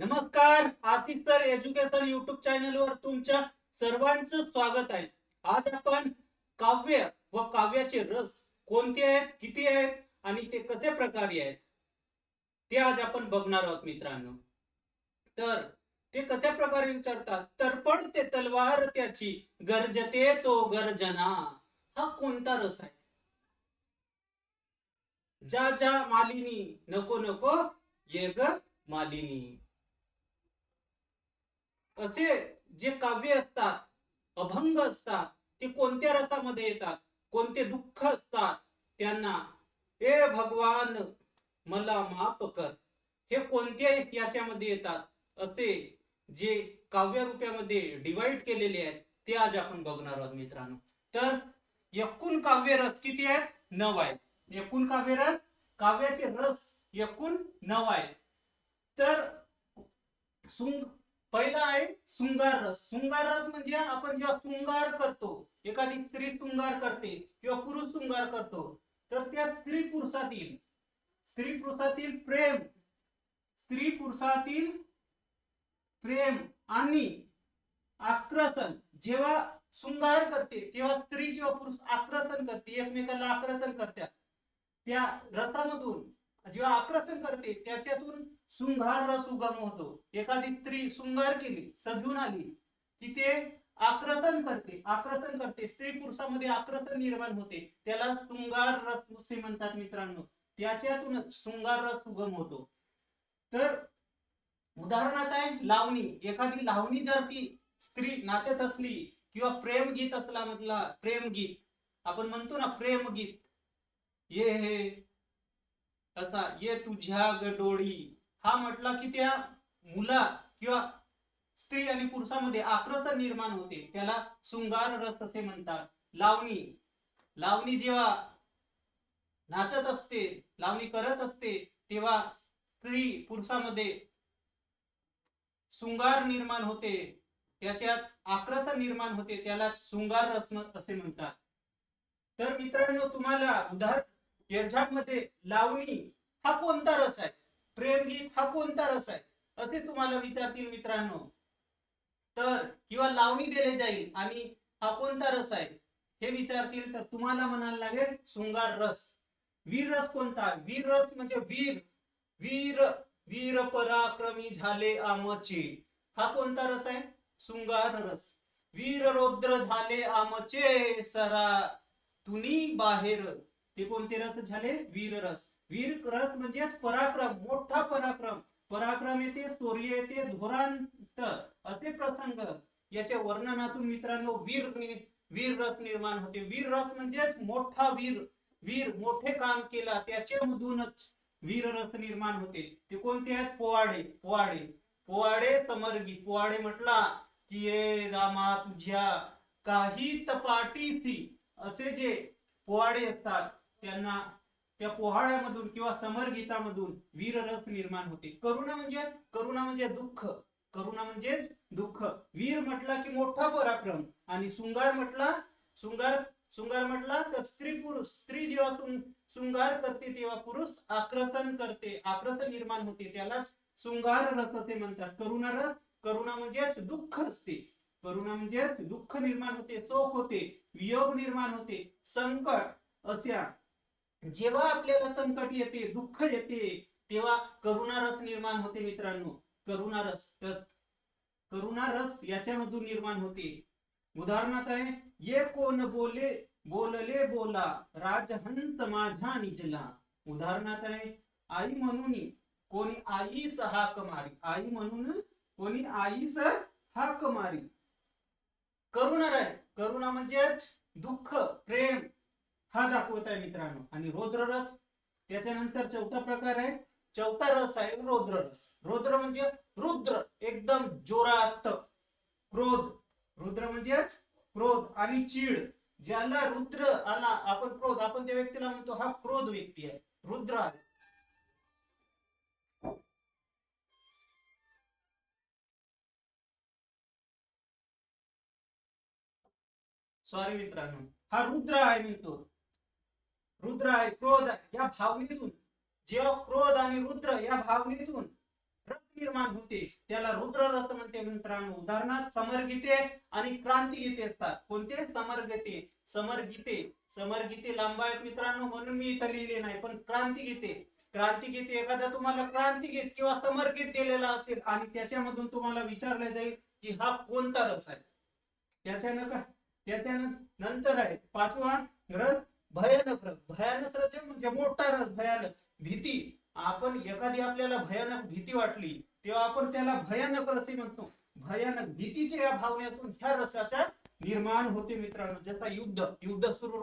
नमस्कार, Ashish sir education YouTube channel वर तुमच्या सर्वांचं स्वागत आहे. आज आपण काव्य व काव्याचे रस कोणते आहेत, किती आहेत आणि ते कसे प्रकारे आहेत ते आज आपण बघणार आहोत मित्रांनो. तर ते कशा प्रकारे विचारतात, तर्पणते तलवार त्याची गर्जते तो गर्जना. हा कोणता रस आहे? जा जा मालिनी नको नको ये ग मालिनी. असे जे काव्य असतात, अभंग असतात, ते कोणत्या रसामध्ये येतात, कोणते दुःख असतात त्यांना ए भगवान मला माफ कर, हे कोणत्या याच्यामध्ये येतात, असे जे काव्य रूपामध्ये डिवाइड केलेले आहेत ते आज आपण बघणार आहोत मित्रांनो. तर एकूण काव्य रस किती आहेत? 9 आहेत. एकूण काव्य रस, काव्याचे रस एकूण 9 आहेत. तर पहिला आहे शृंगार रस. शृंगार रस म्हणजे आपण जेव्हा शृंगार करतो, एखादी स्त्री शृंगार करते किंवा पुरुष शृंगार करतो, तर त्या स्त्री पुरुषातील प्रेम आणि आकर्षण जेव्हा शृंगार करते तेव्हा स्त्री किंवा पुरुष आकर्षण करते, एकमेकाला आकर्षण करतात. त्या रसामधून जेव्हा आकर्षण करते त्याच्यातून शृंगार रस उगम होतो. एखादी स्त्री शृंगार केली, सजून आली, तिथे आकर्षण करते, स्त्री पुरुषामध्ये आकर्षण निर्माण होते, त्याला शृंगार रस असे म्हणतात मित्रांनो. त्याच्यातूनच शृंगार रस उगम होतो. तर उदाहरणार्थ आहे लावणी. एखादी लावणी जर ती स्त्री नाचत असली किंवा प्रेमगीत असला, म्हटला प्रेमगीत आपण म्हणतो ना, प्रेमगीत ये हे असा ये तुझ्या गडोळी, हा म्हटला की त्या मुला किंवा स्त्री आणि पुरुषामध्ये आकर्षण निर्माण होते, त्याला शृंगार रस असे म्हणतात. लावणी जेव्हा नाचत असते, लावणी करत असते, तेव्हा स्त्री पुरुषामध्ये शृंगार निर्माण होते, त्याच्यात आकर्षण निर्माण होते, त्याला शृंगार रस असे म्हणतात. तर मित्रांनो, तुम्हाला उदाहरण एक्झाम मध्ये लावणी हा कोणता रस आहे, प्रेमगीत हा कोणता रस आहे, असे तुम्हाला विचारतील मित्रांनो. तर किंवा लावणी दिले जाईल आणि हा कोणता रस आहे हे विचारतील, तर तुम्हाला म्हणायला लागेल शृंगार रस. वीर रस कोणता? वीर रस म्हणजे वीर वीर पराक्रमी झाले आमचे, हा कोणता रस आहे? शृंगार रस. वीर रौद्र झाले आमचे सरा तुनी बाहेर, ते कोणते रस झाले? वीर रस. वीर रस म्हणजे पराक्रम, मोठा पराक्रम येते, शौर्य येते, धोरांत असे प्रसंग याच्या वर्णनातून मित्रांनो वीर रस निर्माण होते. वीर रस म्हणजे मोठा वीर मोठे काम केला त्याच्यामधूनच वीर रस निर्माण होते. ते कोणते आहेत? पोवाडे समरगीत. पोवाडे म्हटला की ये रामा तुझ्या काही तपाटीसी, असे जे पोवाडे असतात त्यांना त्या पोहाळ्यामधून किंवा समरगीतामधून वीररस निर्माण होते. करुणा म्हणजे दुःख. वीर म्हटला की मोठा पराक्रम, आणि शृंगार म्हटला तर स्त्री जेव्हा शृंगार करते तेव्हा पुरुष आकर्षण निर्माण होते, त्याला शृंगार रस असे म्हणतात. करुणा म्हणजेच दुःख असते. करुणा म्हणजेच दुःख निर्माण होते, शोक होते, वियोग निर्माण होते, संकट. अशा जेव्हा आपल्याला संकट येते, दुःख येते, तेव्हा करुणा रस निर्माण होते मित्रांनो. करुणा रस याच्यामधून निर्माण होते. उदाहरणार्थ आहे ये कोण बोलले बोला राजहंस माझ्या निजला. उदाहरणार्थ आहे आई म्हणून कोणी आईस हाक मारी. करुणा म्हणजेच दुःख, प्रेम हा दाखवत आहे मित्रांनो. आणि रौद्र रस त्याच्यानंतर चौथा रस आहे रौद्र रस. रौद्र म्हणजे रुद्र, एकदम जोरात क्रोध. रुद्र म्हणजेच क्रोध आणि चीड. ज्याला रुद्र आला, आपण त्या व्यक्तीला म्हणतो हा क्रोध व्यक्ती आहे, रुद्र आहे. सॉरी मित्रांनो, हा रुद्र आहे म्हणतो. रुद्र आहे, क्रोध आहे. या भावनेतून जेव्हा क्रोध आणि रुद्र या भावनेतून रस निर्माण होते त्याला रुद्र रस म्हणते मित्रांनो. उदाहरणार्थ समरगीते आणि क्रांतिगीते असतात. कोणते? समरगीते. समरगीते लांब आहेत मित्रांनो, म्हणून मी इथं लिहिले नाही. पण क्रांतिगीते एखादा तुम्हाला क्रांतिगीत किंवा समरगीत दिलेला असेल आणि त्याच्यामधून तुम्हाला विचारलं जाईल की हा कोणता रस आहे. त्याच्यानंतर आहे पाचवा रस भयानक रस. भयानक रस म्हणजे मोठा रस, भयानक भीती. आपण एखादी आपल्याला भयानक भीती वाटली तेव्हा आपण त्याला भयानक रसी म्हणतो. भयानक भीतीच्या या भावनेतून ह्या रसाचा निर्माण होते मित्रांनो. जसा युद्ध सुरू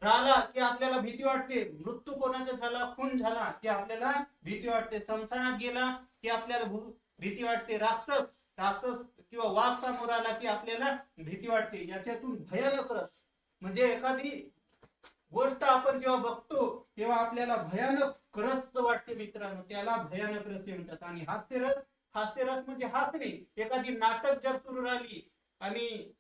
राहिला की आपल्याला भीती वाटते. मृत्यू कोणाचा झाला, खून झाला की आपल्याला भीती वाटते. संसारात गेला की आपल्याला भीती वाटते. राक्षस किंवा वाघ समोर आला की आपल्याला भीती वाटते. याच्यातून भयानक रस म्हणजे एखादी गोष्ट आपण जेव्हा बघतो तेव्हा आपल्याला भयानक रस वाटते मित्रांनो, त्याला भयानक रस म्हणतात. आणि हास्यरस म्हणजे हसणे. एखादी नाटक जर सुरू राहिली आणि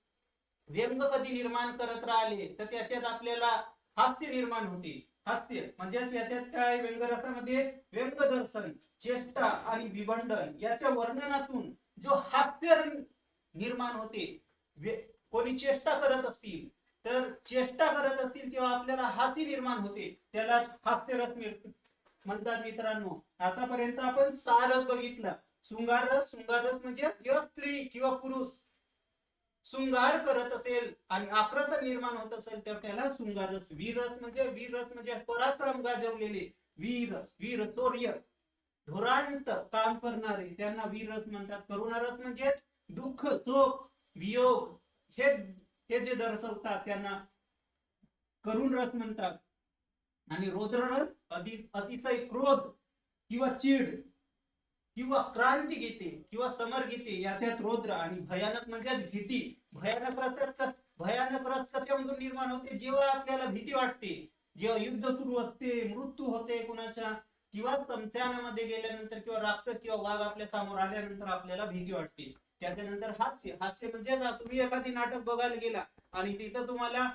व्यंग कधी निर्माण करत राहिले तर त्याच्यात आपल्याला हास्य निर्माण होते. हास्य म्हणजे याच्यात काय, व्यंगरसामध्ये व्यंगदर्शन, चेष्टा आणि विभंडन याच्या वर्णनातून जो हास्य निर्माण होते. कोणी चेष्टा करत असतील तेव्हा आपल्याला हास्य निर्माण होते, त्याला हास्यरस म्हणतात मित्रांनो. आतापर्यंत आपण 6 रस बघितला. शृंगार रस म्हणजे जेव्हा स्त्री किंवा पुरुष शृंगार करत असेल आणि आकर्षण निर्माण होत असेल तर त्याला शृंगार रस. वीर रस म्हणजे पराक्रम गाजवलेले वीर शौर्य धुरांत काम करणारे त्यांना वीर रस म्हणतात. करुणा रस म्हणजे दुःख, शोक, वियोग हे जे दर्शवतात त्यांना करुण रस म्हणतात. आणि रौद्र रस अतिशय क्रोध किंवा चीड किंवा क्रांतिगीते किंवा समरगीते याच्यात रौद्र. आणि भयानक म्हणजे भीती. भयानक रस कशामधून निर्माण होते, जेव्हा आपल्याला भीती वाटते, जेव्हा युद्ध सुरू असते, मृत्यू होते कुणाच्या, किंवा स्मशानामध्ये गेल्यानंतर किंवा राक्षस किंवा वाघ आपल्या समोर आल्यानंतर आपल्याला भीती वाटते. त्याच्यानंतर हास्य म्हणजे तुम्ही एखादी नाटक बघायला गेला आणि तिथं तुम्हाला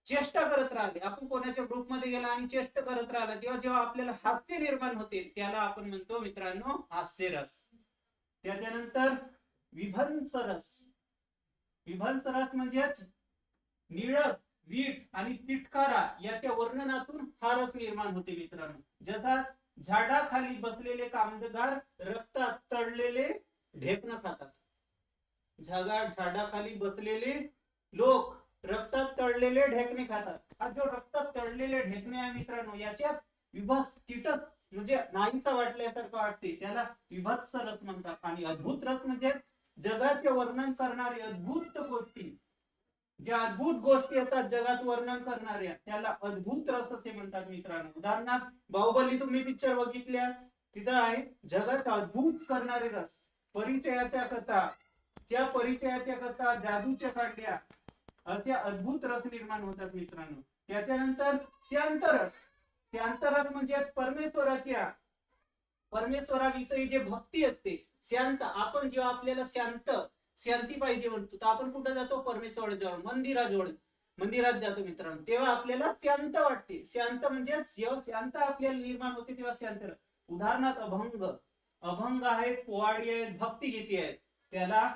चेष्टा करत राहिले, आपण कोणाच्या ग्रुपमध्ये गेला आणि चेष्टा करत राहिला तेव्हा जेव्हा आपल्याला हास्य निर्माण होते त्याला आपण म्हणतो मित्रांनो हास्यरस. त्याच्यानंतर विभत्स रस म्हणजेच निळस, वीट आणि तिटकारा याच्या वर्णनातून हा रस निर्माण होते मित्रांनो. जसा झाडाखाली बसलेले कामगार रक्तात तळलेले ढेकणं खातात. झाडाखाली बसलेले लोक रक्तात तळलेले ढेकणे खातात. हा जो रक्तात तळलेले ढेकणे आहे मित्रांनो, याच्यात कीटस म्हणजे नाहीसा वाटल्यासारखं वाटते, त्याला विभत्स रस म्हणतात. आणि अद्भुत रस म्हणजे जगाचे वर्णन करणारे अद्भुत गोष्टी, ज्या अद्भुत गोष्टी येतात जगात वर्णन करणाऱ्या त्याला अद्भुत रस असे म्हणतात मित्रांनो. उदाहरणार्थ बाहुबली तुम्ही पिक्चर बघितल्या, तिथं आहे जगाचा अद्भुत करणारे रस. परिचयाच्या कथा जादूच्या काढल्या असे अद्भुत रस निर्माण होतात मित्रांनो. त्याच्यानंतर शांतरस म्हणजे परमेश्वराविषयी जे भक्ती असते, शांत. आपण जेव्हा आपल्याला शांती पाहिजे म्हणतो तर आपण कुठं जातो, परमेश्वराजवळ, मंदिरात जातो मित्रांनो. तेव्हा आपल्याला शांत वाटते. शांत म्हणजे जेव्हा शांत आपल्याला निर्माण होते तेव्हा शांत. उदाहरणार्थ अभंग आहेत, पोवाडी आहेत, भक्तिगीते आहेत. त्याला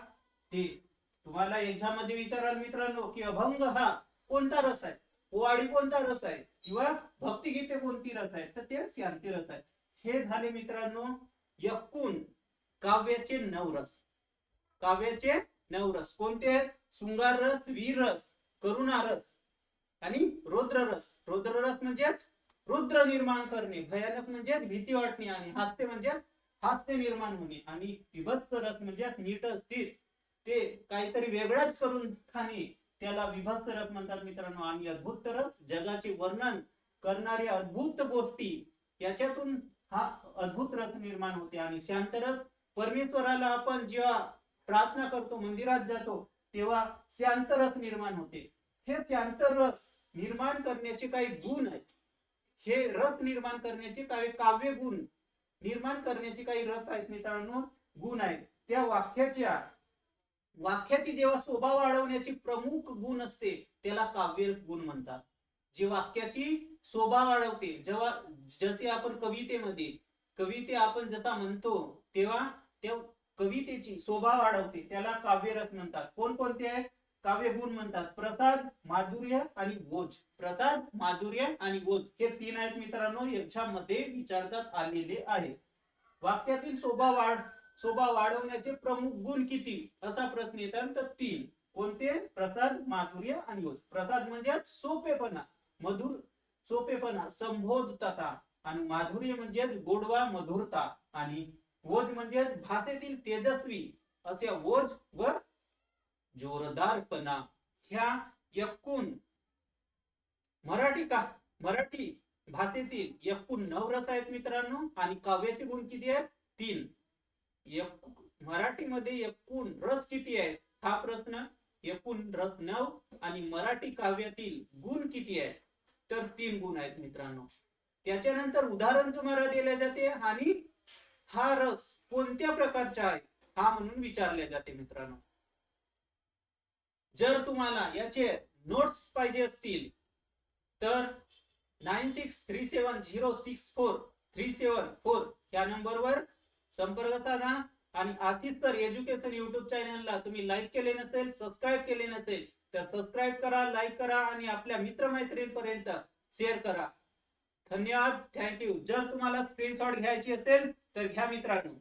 तुम्हाला एक्झाम मध्ये विचाराल मित्रांनो की अभंग हा कोणता रस आहे, पोवाडी कोणता रस आहे किंवा भक्तिगीते कोणती रस आहे, तर ते शांती रस आहे. हे झाले मित्रांनो एकूण काव्याचे 9 रस. कोणते आहेत? शृंगार रस, वीर रस, करुणा रस आणि रौद्र रस म्हणजे रुद्र निर्माण करणे, भयानक म्हणजे भीती वाटणे, आणि हास्य म्हणजे हास्य निर्माण होणे, आणि विभत्स रस म्हणजे नीट स्थिर ते काहीतरी वेगळंच करून खाणे, त्याला विभत्स रस म्हणतात मित्रांनो. आणि अद्भुत रस जगाचे वर्णन करणारे अद्भुत गोष्टी, याच्यातून हा अद्भुत रस निर्माण होते. आणि शांत रस परमेश्वराला आपण जेव्हा प्रार्थना करतो, मंदिरात जातो, तेव्हा शांत रस निर्माण होते. हे शांत रस निर्माण करण्याचे काही गुण आहेत. हे रस निर्माण करण्याचे काही काव्य गुण निर्माण करण्याचे काही रस आहेत मित्रांनो, गुण आहेत. त्या वाक्याची जेव्हा शोभा वाढवण्याची प्रमुख गुण असते त्याला काव्य गुण म्हणतात. जे वाक्याची शोभा वाढवते, जसे आपण कविते आपण जसा म्हणतो तेव्हा त्या कवितेची शोभा वाढवते, त्याला काव्यरस म्हणतात. कोणकोणते आहेत? काव्य गुण म्हणतात प्रसाद, माधुर्य आणि ओज. प्रसाद, माधुर्य आणि ओज हे तीन आहेत मित्रांनो, याच्यामध्ये विचारण्यात आलेले आहे. वाक्यातील शोभा वाढवण्याचे प्रमुख गुण किती असा प्रश्न येतात तर तीन. कोणते? प्रसाद, माधुर्य आणि ओज. प्रसाद म्हणजे सोपेपणा, मधुर सोपेपणा, संबोधता. आणि माधुर्य म्हणजे गोडवा, मधुरता. आणि ओज म्हणजे भाषेतील तेजस्वी असे ओज व जोरदारपणा. ह्या एकूण मराठी भाषेतील एकूण 9 रस आहेत मित्रांनो. आणि काव्याचे गुण किती आहेत? 3. मराठीमध्ये एकूण रस किती आहेत हा प्रश्न. एकूण रस 9 आणि मराठी काव्यातील गुण किती आहेत तर 3 गुण आहेत मित्रांनो. त्याच्यानंतर उदाहरण तुम्हाला दिले जाते आणि हा रस कोणत्या प्रकारचा आहे हा म्हणून विचारले जाते मित्रांनो. जर तुम्हाला याचे नोट्स पाहिजे असतील तर 9637064374 या नंबरवर संपर्क साधा. आणि आशिष सर एज्युकेशन युट्यूब चॅनलला तुम्ही लाईक केले नसेल, सबस्क्राईब केले नसेल तर सबस्क्राईब करा, लाईक करा आणि आपल्या मित्रमैत्रिणींपर्यंत शेअर करा. धन्यवाद, थँक्यू. जर तुम्हाला स्क्रीनशॉट घ्यायची असेल तर घ्या मित्रांनो.